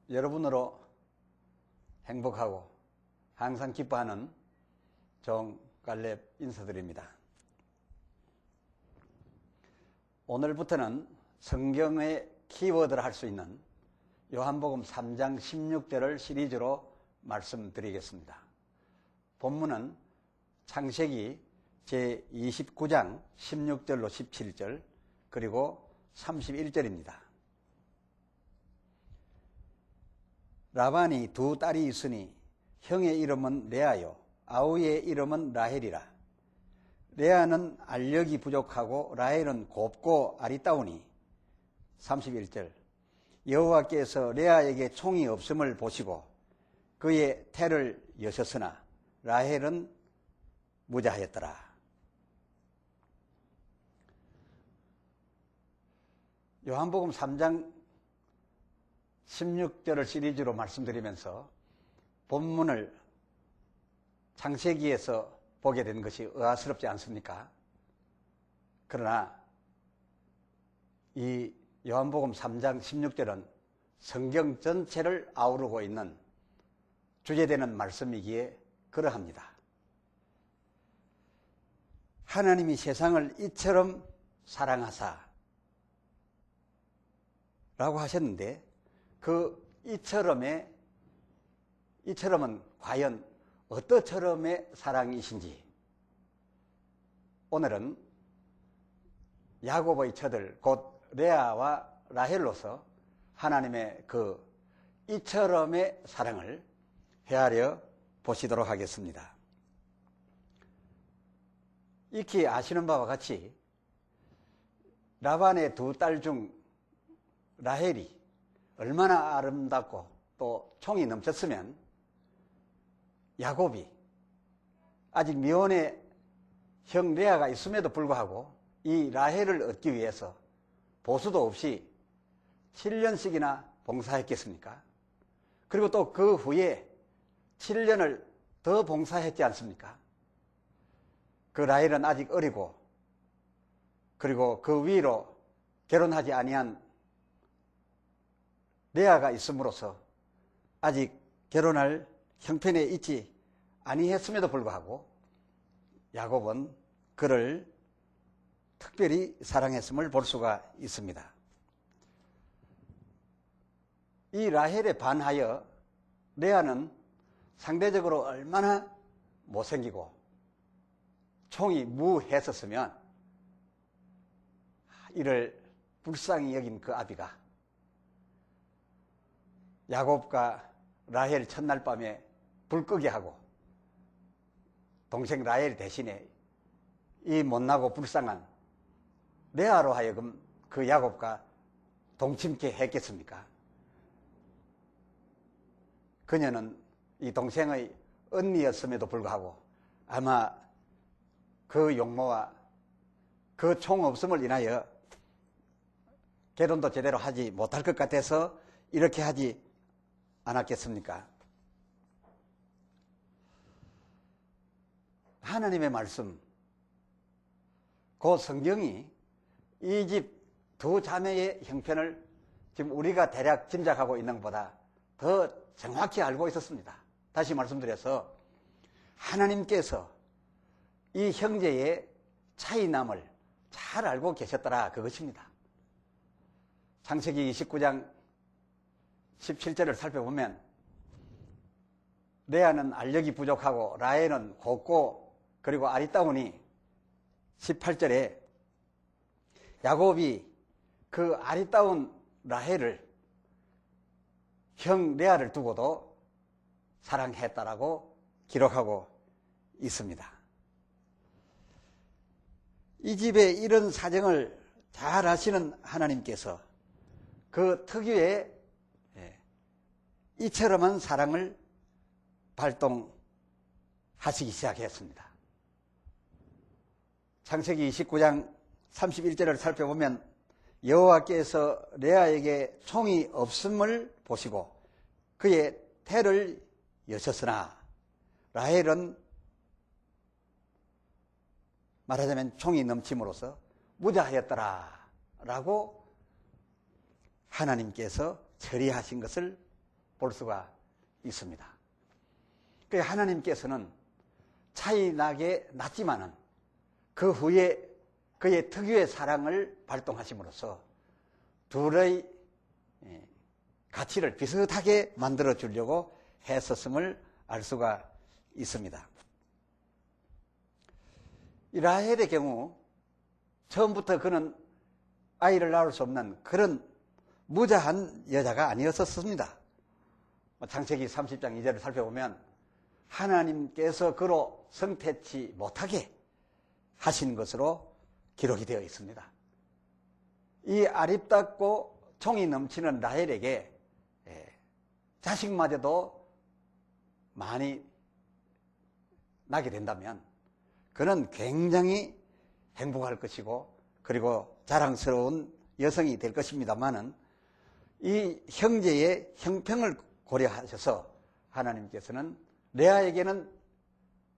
여러분으로 행복하고 항상 기뻐하는 종 갈렙 인사드립니다. 오늘부터는 성경의 키워드를 할 수 있는 요한복음 3장 16절을 시리즈로 말씀드리겠습니다. 본문은 창세기 제29장 16절로 17절 그리고 31절입니다. 라반이 두 딸이 있으니 형의 이름은 레아요 아우의 이름은 라헬이라. 레아는 알력이 부족하고 라헬은 곱고 아리따우니. 31절 여호와께서 레아에게 총이 없음을 보시고 그의 태를 여셨으나 라헬은 무자하였더라. 요한복음 3장 16절을 시리즈로 말씀드리면서 본문을 창세기에서 보게 된 것이 의아스럽지 않습니까? 그러나 이 요한복음 3장 16절은 성경 전체를 아우르고 있는 주제되는 말씀이기에 그러합니다. 하나님이 세상을 이처럼 사랑하사 라고 하셨는데 그 이처럼은 과연 어떠처럼의 사랑이신지 오늘은 야곱의 처들 곧 레아와 라헬로서 하나님의 그 이처럼의 사랑을 헤아려 보시도록 하겠습니다. 익히 아시는 바와 같이 라반의 두 딸 중 라헬이 얼마나 아름답고 또 총이 넘쳤으면 야곱이 아직 미혼의 형 레아가 있음에도 불구하고 이 라헬을 얻기 위해서 보수도 없이 7년씩이나 봉사했겠습니까? 그리고 또 그 후에 7년을 더 봉사했지 않습니까? 그 라헬은 아직 어리고 그리고 그 위로 결혼하지 아니한 레아가 있음으로써 아직 결혼할 형편에 있지 아니했음에도 불구하고 야곱은 그를 특별히 사랑했음을 볼 수가 있습니다. 이 라헬에 반하여 레아는 상대적으로 얼마나 못생기고 총이 무했었으면 이를 불쌍히 여긴 그 아비가 야곱과 라헬 첫날 밤에 불 끄게 하고 동생 라헬 대신에 이 못나고 불쌍한 레아로 하여금 그 야곱과 동침케 했겠습니까? 그녀는 이 동생의 언니였음에도 불구하고 아마 그 용모와 그 총 없음을 인하여 결혼도 제대로 하지 못할 것 같아서 이렇게 하지 않았겠습니까? 하나님의 말씀, 그 성경이 이 집 두 자매의 형편을 지금 우리가 대략 짐작하고 있는 것보다 더 정확히 알고 있었습니다. 다시 말씀드려서 하나님께서 이 형제의 차이남을 잘 알고 계셨더라 그것입니다. 창세기 29장 17절을 살펴보면 레아는 알력이 부족하고 라헬은 곱고 그리고 아리따우니 18절에 야곱이 그 아리따운 라헬을 형 레아를 두고도 사랑했다라고 기록하고 있습니다. 이 집의 이런 사정을 잘 아시는 하나님께서 그 특유의 이처럼한 사랑을 발동하시기 시작했습니다. 창세기 29장 31절을 살펴보면 여호와께서 레아에게 총이 없음을 보시고 그의 태를 여셨으나 라헬은 말하자면 총이 넘침으로써 무자하였더라 라고 하나님께서 처리하신 것을 볼 수가 있습니다. 그 하나님께서는 차이나게 났지만은 그 후에 그의 특유의 사랑을 발동하심으로써 둘의 가치를 비슷하게 만들어 주려고 했었음을 알 수가 있습니다. 이 라헬의 경우 처음부터 그는 아이를 낳을 수 없는 그런 무자한 여자가 아니었었습니다. 창세기 30장 2절을 살펴보면 하나님께서 그로 성태치 못하게 하신 것으로 기록이 되어 있습니다. 이 아립답고 총이 넘치는 라헬에게 자식마저도 많이 나게 된다면 그는 굉장히 행복할 것이고 그리고 자랑스러운 여성이 될 것입니다만은 이 형제의 형평을 고려하셔서 하나님께서는 레아에게는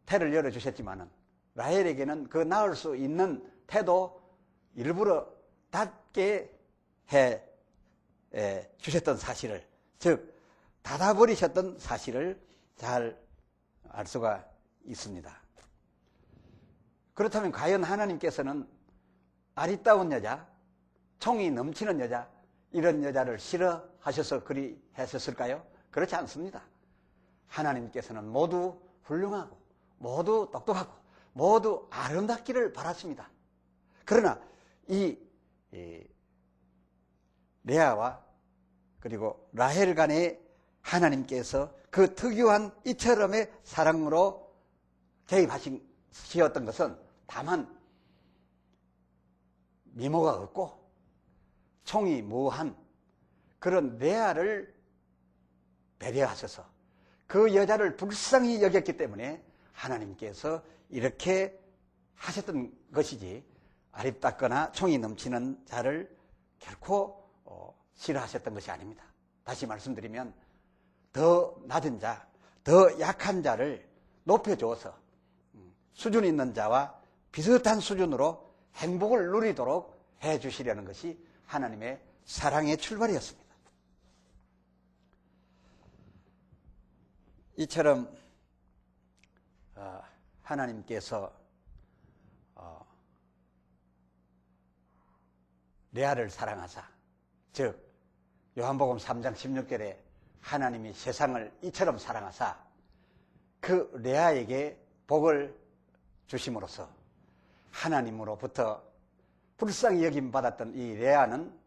태를 열어주셨지만은 라헬에게는 그 낳을 수 있는 태도 일부러 닫게 해 주셨던 사실을, 즉 닫아버리셨던 사실을 잘 알 수가 있습니다. 그렇다면 과연 하나님께서는 아리따운 여자, 총이 넘치는 여자, 이런 여자를 싫어하셔서 그리 하셨을까요? 그렇지 않습니다. 하나님께서는 모두 훌륭하고 모두 똑똑하고 모두 아름답기를 바랐습니다. 그러나 이 레아와 그리고 라헬 간에 하나님께서 그 특유한 이처럼의 사랑으로 개입하시었던 것은 다만 미모가 없고 총이 무한 그런 레아를 배려하셔서 그 여자를 불쌍히 여겼기 때문에 하나님께서 이렇게 하셨던 것이지 아립답거나 총이 넘치는 자를 결코 싫어하셨던 것이 아닙니다. 다시 말씀드리면 더 낮은 자, 더 약한 자를 높여주어서 수준 있는 자와 비슷한 수준으로 행복을 누리도록 해주시려는 것이 하나님의 사랑의 출발이었습니다. 이처럼 하나님께서 레아를 사랑하사, 즉 요한복음 3장 16절에 하나님이 세상을 이처럼 사랑하사 그 레아에게 복을 주심으로써 하나님으로부터 불쌍히 여김받았던 이 레아는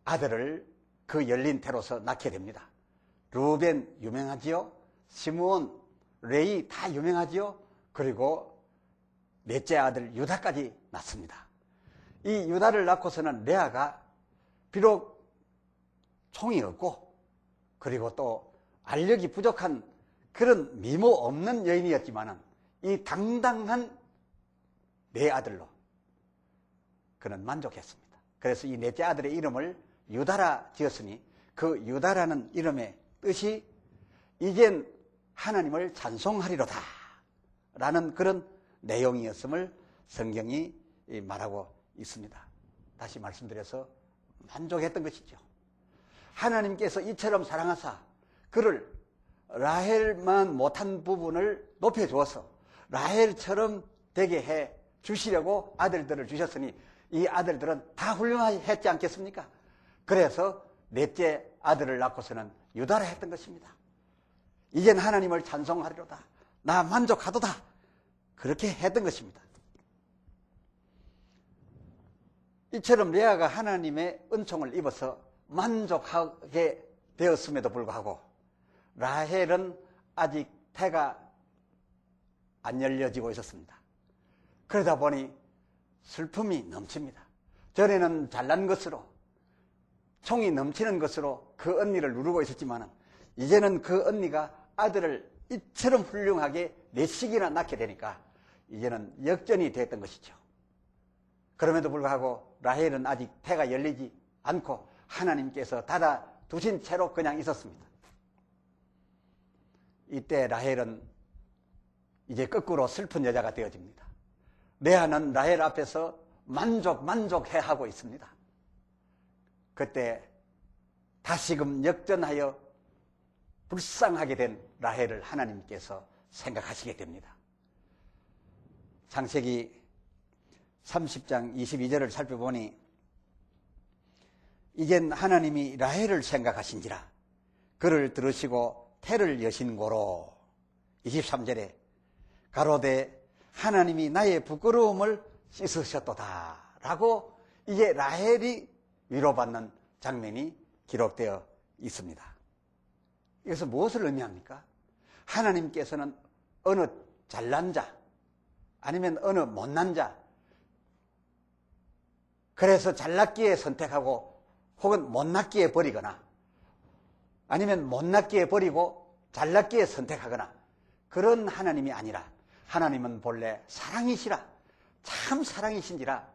아들을 그 열린 태로서 낳게 됩니다. 루벤 유명하지요? 시므온, 레위 다 유명하지요? 그리고 넷째 아들 유다까지 낳습니다. 이 유다를 낳고서는 레아가 비록 총이 없고 그리고 또 알력이 부족한 그런 미모 없는 여인이었지만은 이 당당한 네 아들로 그는 만족했습니다. 그래서 이 넷째 아들의 이름을 유다라 지었으니 그 유다라는 이름의 뜻이 이젠 하나님을 찬송하리로다 라는 그런 내용이었음을 성경이 말하고 있습니다. 다시 말씀드려서 만족했던 것이죠. 하나님께서 이처럼 사랑하사 그를 라헬만 못한 부분을 높여주어서 라헬처럼 되게 해 주시려고 아들들을 주셨으니 이 아들들은 다 훌륭했지 않겠습니까? 그래서 넷째 아들을 낳고서는 유다라 했던 것입니다. 이젠 하나님을 찬송하리로다. 나 만족하도다. 그렇게 했던 것입니다. 이처럼 레아가 하나님의 은총을 입어서 만족하게 되었음에도 불구하고 라헬은 아직 태가 안 열려지고 있었습니다. 그러다 보니 슬픔이 넘칩니다. 전에는 잘난 것으로 총이 넘치는 것으로 그 언니를 누르고 있었지만 이제는 그 언니가 아들을 이처럼 훌륭하게 넷씩이나 낳게 되니까 이제는 역전이 됐던 것이죠. 그럼에도 불구하고 라헬은 아직 태가 열리지 않고 하나님께서 닫아 두신 채로 그냥 있었습니다. 이때 라헬은 이제 거꾸로 슬픈 여자가 되어집니다. 레아는 라헬 앞에서 만족해하고 있습니다. 그때 다시금 역전하여 불쌍하게 된 라헬을 하나님께서 생각하시게 됩니다. 창세기 30장 22절을 살펴보니 이젠 하나님이 라헬을 생각하신지라 그를 들으시고 태를 여신 고로 23절에 가로되 하나님이 나의 부끄러움을 씻으셨도다 라고 이제 라헬이 위로받는 장면이 기록되어 있습니다. 이것은 무엇을 의미합니까? 하나님께서는 어느 잘난 자 아니면 어느 못난 자 그래서 잘났기에 선택하고 혹은 못났기에 버리거나 아니면 못났기에 버리고 잘났기에 선택하거나 그런 하나님이 아니라 하나님은 본래 사랑이시라 참 사랑이신지라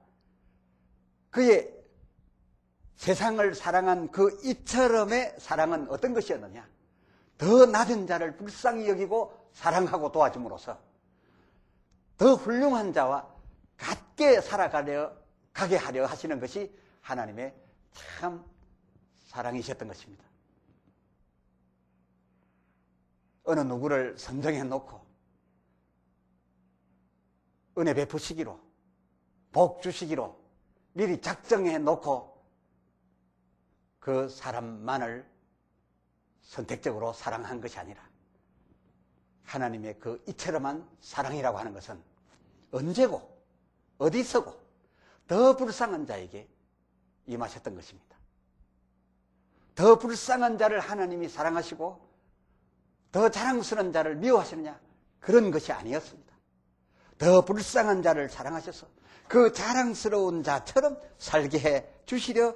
그의 세상을 사랑한 그 이처럼의 사랑은 어떤 것이었느냐 더 낮은 자를 불쌍히 여기고 사랑하고 도와줌으로써 더 훌륭한 자와 같게 가게 하려 하시는 것이 하나님의 참 사랑이셨던 것입니다. 어느 누구를 선정해 놓고 은혜 베푸시기로 복 주시기로 미리 작정해 놓고 그 사람만을 선택적으로 사랑한 것이 아니라 하나님의 그 이처럼한 사랑이라고 하는 것은 언제고 어디서고 더 불쌍한 자에게 임하셨던 것입니다. 더 불쌍한 자를 하나님이 사랑하시고 더 자랑스러운 자를 미워하시느냐 그런 것이 아니었습니다. 더 불쌍한 자를 사랑하셔서 그 자랑스러운 자처럼 살게 해 주시려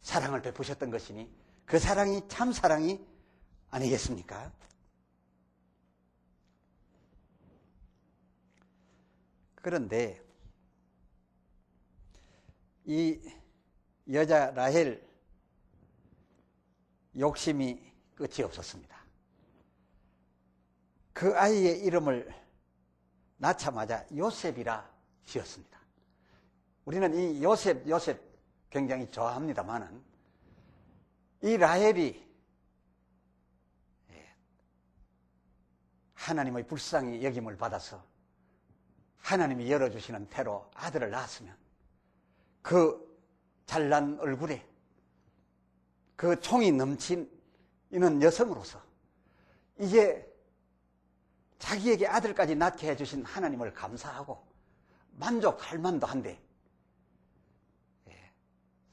사랑을 베푸셨던 것이니 그 사랑이 참 사랑이 아니겠습니까? 그런데 이 여자 라헬 욕심이 끝이 없었습니다. 그 아이의 이름을 낳자마자 요셉이라 지었습니다. 우리는 이 요셉 굉장히 좋아합니다만은 이 라헬이 하나님의 불쌍히 여김을 받아서 하나님이 열어주시는 태로 아들을 낳았으면 그 잘난 얼굴에 그 총이 넘치는 여성으로서 이제 자기에게 아들까지 낳게 해주신 하나님을 감사하고 만족할 만도 한데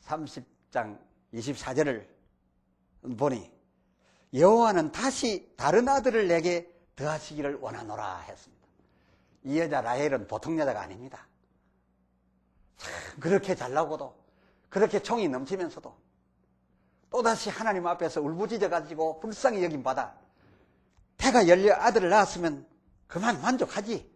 30장 24절을 보니 여호와는 다시 다른 아들을 내게 더하시기를 원하노라 했습니다. 이 여자 라헬은 보통 여자가 아닙니다. 참 그렇게 잘나고도 그렇게 총이 넘치면서도 또다시 하나님 앞에서 울부짖어 가지고 불쌍히 여김받아 태가 열려 아들을 낳았으면 그만 만족하지.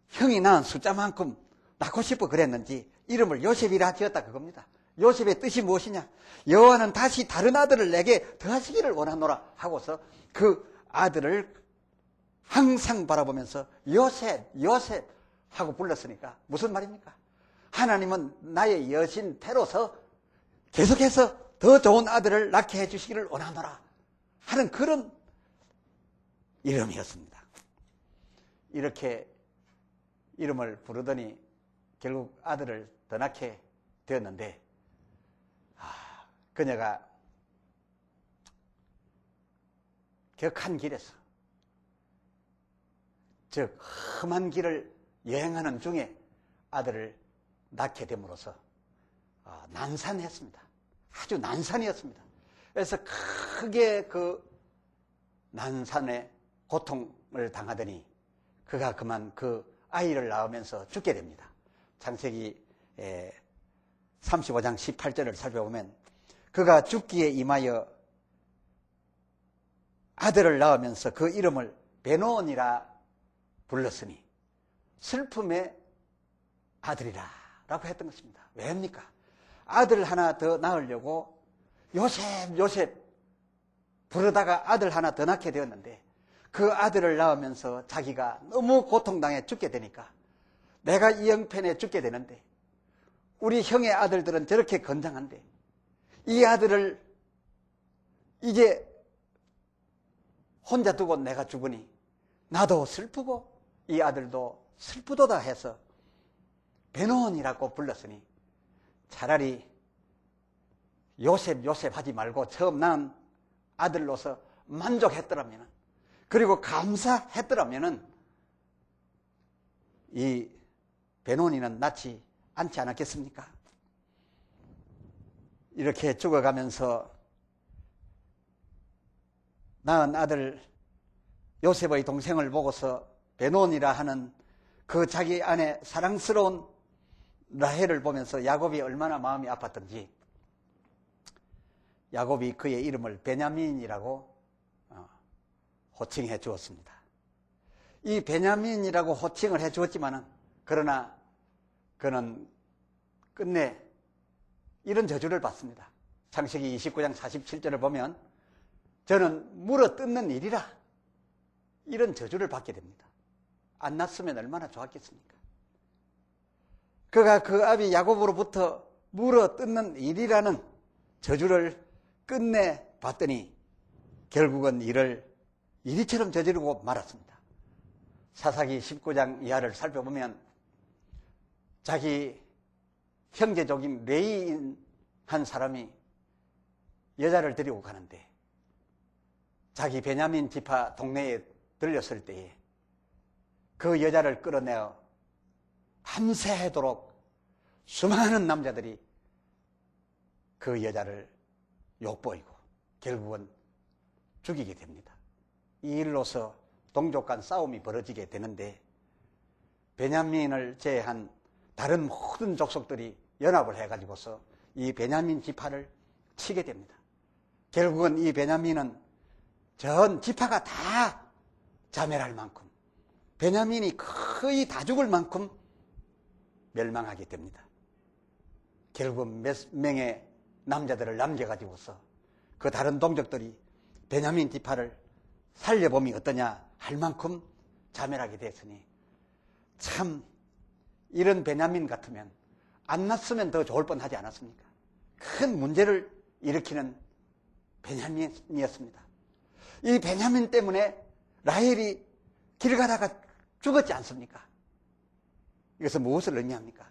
형이 낳은 숫자만큼 낳고 싶어 그랬는지 이름을 요셉이라 지었다 그겁니다. 요셉의 뜻이 무엇이냐? 여호와는 다시 다른 아들을 내게 더하시기를 원하노라 하고서 그 아들을 항상 바라보면서 요셉 하고 불렀으니까 무슨 말입니까? 하나님은 나의 여신 태로서 계속해서 더 좋은 아들을 낳게 해주시기를 원하노라 하는 그런 이름이었습니다. 이렇게 이름을 부르더니 결국 아들을 더 낳게 되었는데 그녀가 격한 길에서 즉 험한 길을 여행하는 중에 아들을 낳게 됨으로써 난산했습니다. 아주 난산이었습니다. 그래서 크게 그 난산의 고통을 당하더니 그가 그만 그 아이를 낳으면서 죽게 됩니다. 창세기 35장 18절을 살펴보면 그가 죽기에 임하여 아들을 낳으면서 그 이름을 베노니라 불렀으니 슬픔의 아들이라 라고 했던 것입니다. 왜입니까? 아들 하나 더 낳으려고 요셉 부르다가 아들 하나 더 낳게 되었는데 그 아들을 낳으면서 자기가 너무 고통당해 죽게 되니까 내가 이 형편에 죽게 되는데 우리 형의 아들들은 저렇게 건장한데 이 아들을 이제 혼자 두고 내가 죽으니 나도 슬프고 이 아들도 슬프도다 해서 베논이라고 불렀으니 차라리 요셉 하지 말고 처음 낳은 아들로서 만족했더라면, 그리고 감사했더라면 이 베논이는 낳지 않지 않았겠습니까? 이렇게 죽어가면서 낳은 아들 요셉의 동생을 보고서 베논이라 하는 그 자기 아내 사랑스러운 라헬을 보면서 야곱이 얼마나 마음이 아팠던지 야곱이 그의 이름을 베냐민이라고 호칭해 주었습니다. 이 베냐민이라고 호칭을 해 주었지만은 그러나 그는 끝내 이런 저주를 받습니다. 창세기 29장 47절을 보면 저는 물어뜯는 일이라 이런 저주를 받게 됩니다. 안 났으면 얼마나 좋았겠습니까? 그가 그 아비 야곱으로부터 물어뜯는 일이라는 저주를 끝내 받더니 결국은 이를 이리처럼 저지르고 말았습니다. 사사기 19장 이하를 살펴보면 자기 형제족인 레이인 한 사람이 여자를 데리고 가는데 자기 베냐민 지파 동네에 들렸을 때에 그 여자를 끌어내어 밤새도록 수많은 남자들이 그 여자를 욕보이고 결국은 죽이게 됩니다. 이 일로서 동족 간 싸움이 벌어지게 되는데 베냐민을 제외한 다른 모든 족속들이 연합을 해가지고서 이 베냐민 지파를 치게 됩니다. 결국은 이 베냐민은 전 지파가 다 자멸할 만큼, 베냐민이 거의 다 죽을 만큼 멸망하게 됩니다. 결국 몇 명의 남자들을 남겨가지고서 그 다른 동족들이 베냐민 지파를 살려보면 어떠냐 할 만큼 자멸하게 됐으니 참 이런 베냐민 같으면 안 났으면 더 좋을 뻔하지 않았습니까? 큰 문제를 일으키는 베냐민이었습니다. 이 베냐민 때문에 라헬이 길 가다가 죽었지 않습니까? 이것은 무엇을 의미합니까?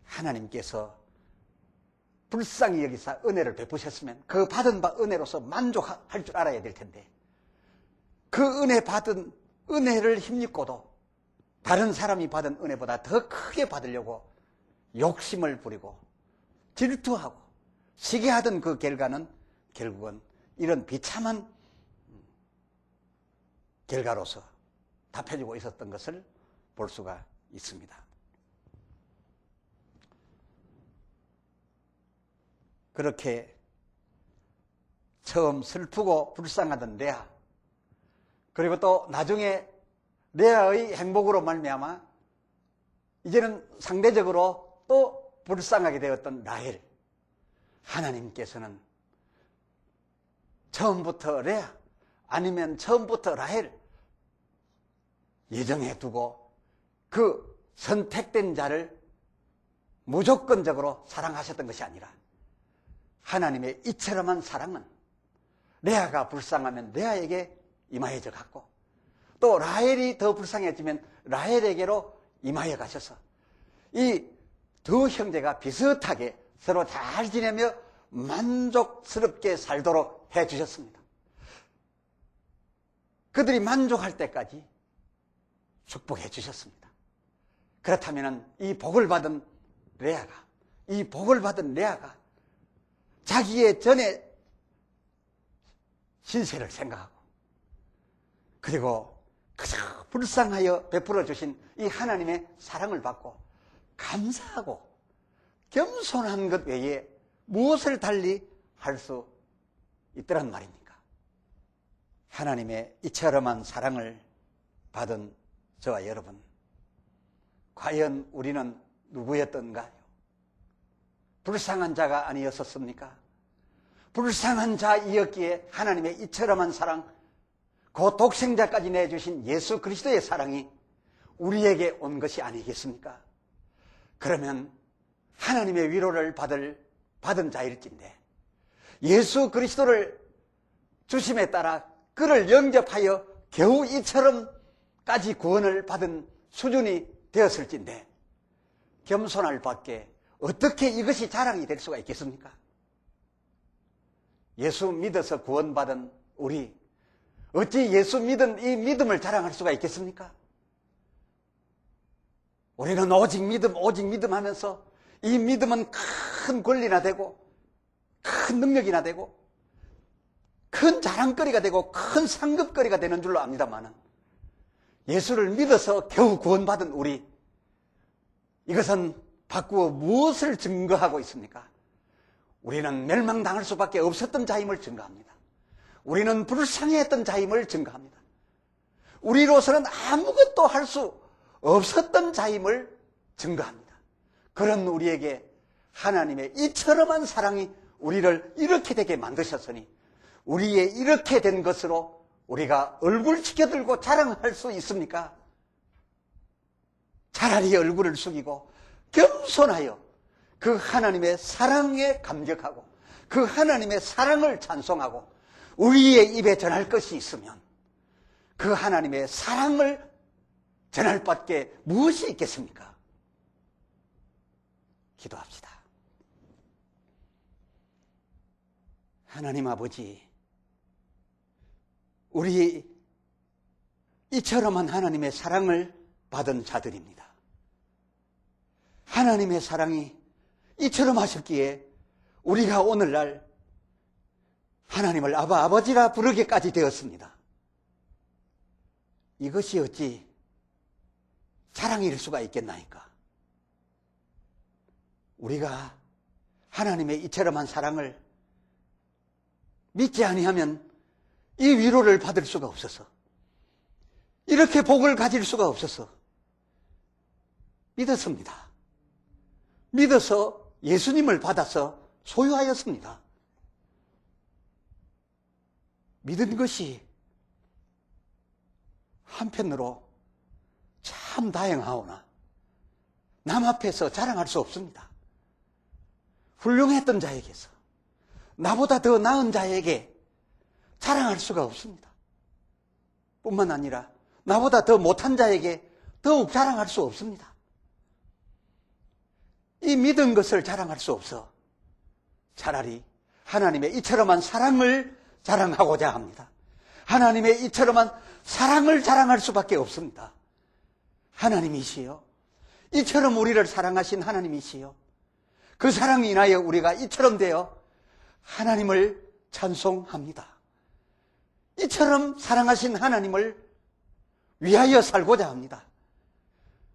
하나님께서 불쌍히 여기사 은혜를 베푸셨으면 그 받은 바 은혜로서 만족할 줄 알아야 될 텐데 그 은혜 받은 은혜를 힘입고도 다른 사람이 받은 은혜보다 더 크게 받으려고 욕심을 부리고 질투하고 시기하던 그 결과는 결국은 이런 비참한 결과로서 답해지고 있었던 것을 볼 수가 있습니다. 그렇게 처음 슬프고 불쌍하던 레아, 그리고 또 나중에 레아의 행복으로 말미암아 이제는 상대적으로 또 불쌍하게 되었던 라헬, 하나님께서는 처음부터 레아 아니면 처음부터 라헬 예정해 두고 그 선택된 자를 무조건적으로 사랑하셨던 것이 아니라 하나님의 이처럼한 사랑은 레아가 불쌍하면 레아에게 임하여져 갔고 또 라헬이 더 불쌍해지면 라헬에게로 임하여 가셔서 이 두 형제가 비슷하게 서로 잘 지내며 만족스럽게 살도록 해주셨습니다. 그들이 만족할 때까지 축복해 주셨습니다. 그렇다면 이 복을 받은 레아가 자기의 전에 신세를 생각하고 그리고 그저 불쌍하여 베풀어 주신 이 하나님의 사랑을 받고 감사하고 겸손한 것 외에 무엇을 달리 할 수 있더란 말입니까? 하나님의 이처럼한 사랑을 받은 저와 여러분, 과연 우리는 누구였던가요? 불쌍한 자가 아니었었습니까? 불쌍한 자이었기에 하나님의 이처럼한 사랑, 그 독생자까지 내주신 예수 그리스도의 사랑이 우리에게 온 것이 아니겠습니까? 그러면 하나님의 위로를 받은 자일진데 예수 그리스도를 주심에 따라 그를 영접하여 겨우 이처럼까지 구원을 받은 수준이 되었을진데 겸손할 밖에 어떻게 이것이 자랑이 될 수가 있겠습니까? 예수 믿어서 구원받은 우리, 어찌 예수 믿은 이 믿음을 자랑할 수가 있겠습니까? 우리는 오직 믿음 하면서 이 믿음은 큰 권리나 되고 큰 능력이나 되고 큰 자랑거리가 되고 큰 상급거리가 되는 줄로 압니다만 예수를 믿어서 겨우 구원받은 우리, 이것은 바꾸어 무엇을 증거하고 있습니까? 우리는 멸망당할 수밖에 없었던 자임을 증거합니다. 우리는 불쌍해했던 자임을 증거합니다. 우리로서는 아무것도 할 수 없었던 자임을 증거합니다. 그런 우리에게 하나님의 이처럼한 사랑이 우리를 이렇게 되게 만드셨으니 우리의 이렇게 된 것으로 우리가 얼굴 치켜들고 자랑할 수 있습니까? 차라리 얼굴을 숙이고 겸손하여 그 하나님의 사랑에 감격하고 그 하나님의 사랑을 찬송하고 우리의 입에 전할 것이 있으면 그 하나님의 사랑을 전할 밖에 무엇이 있겠습니까? 기도합시다. 하나님 아버지, 우리 이처럼한 하나님의 사랑을 받은 자들입니다. 하나님의 사랑이 이처럼 하셨기에 우리가 오늘날 하나님을 아버지라 부르기까지 되었습니다. 이것이 어찌 자랑일 수가 있겠나이까? 우리가 하나님의 이처럼한 사랑을 믿지 아니하면 이 위로를 받을 수가 없어서, 이렇게 복을 가질 수가 없어서 믿었습니다. 믿어서 예수님을 받아서 소유하였습니다. 믿은 것이 한편으로 참 다행하오나 남 앞에서 자랑할 수 없습니다. 훌륭했던 자에게서 나보다 더 나은 자에게 자랑할 수가 없습니다. 뿐만 아니라 나보다 더 못한 자에게 더욱 자랑할 수 없습니다. 이 믿은 것을 자랑할 수 없어 차라리 하나님의 이처럼한 사랑을 자랑하고자 합니다. 하나님의 이처럼한 사랑을 자랑할 수밖에 없습니다. 하나님이시여, 이처럼 우리를 사랑하신 하나님이시여, 그 사랑이 인하여 우리가 이처럼 되어 하나님을 찬송합니다. 이처럼 사랑하신 하나님을 위하여 살고자 합니다.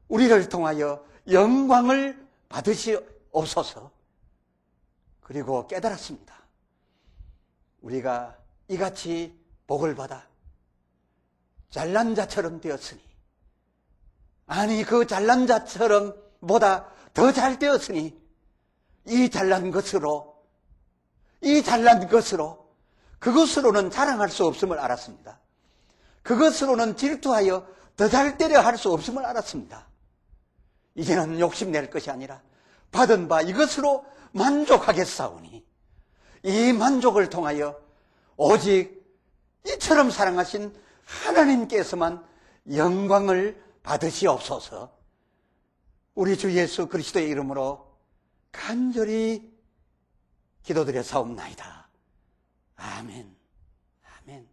우리를 통하여 영광을 받으시옵소서. 그리고 깨달았습니다. 우리가 이같이 복을 받아 잘난 자처럼 되었으니, 아니 그 잘난 자처럼 보다 더 잘 되었으니 이 잘난 것으로 그것으로는 자랑할 수 없음을 알았습니다. 그것으로는 질투하여 더 잘 되려 할 수 없음을 알았습니다. 이제는 욕심낼 것이 아니라 받은 바 이것으로 만족하겠사오니 이 만족을 통하여 오직 이처럼 사랑하신 하나님께서만 영광을 받으시옵소서. 우리 주 예수 그리스도의 이름으로 간절히 기도드려 사옵나이다. 아멘. 아멘.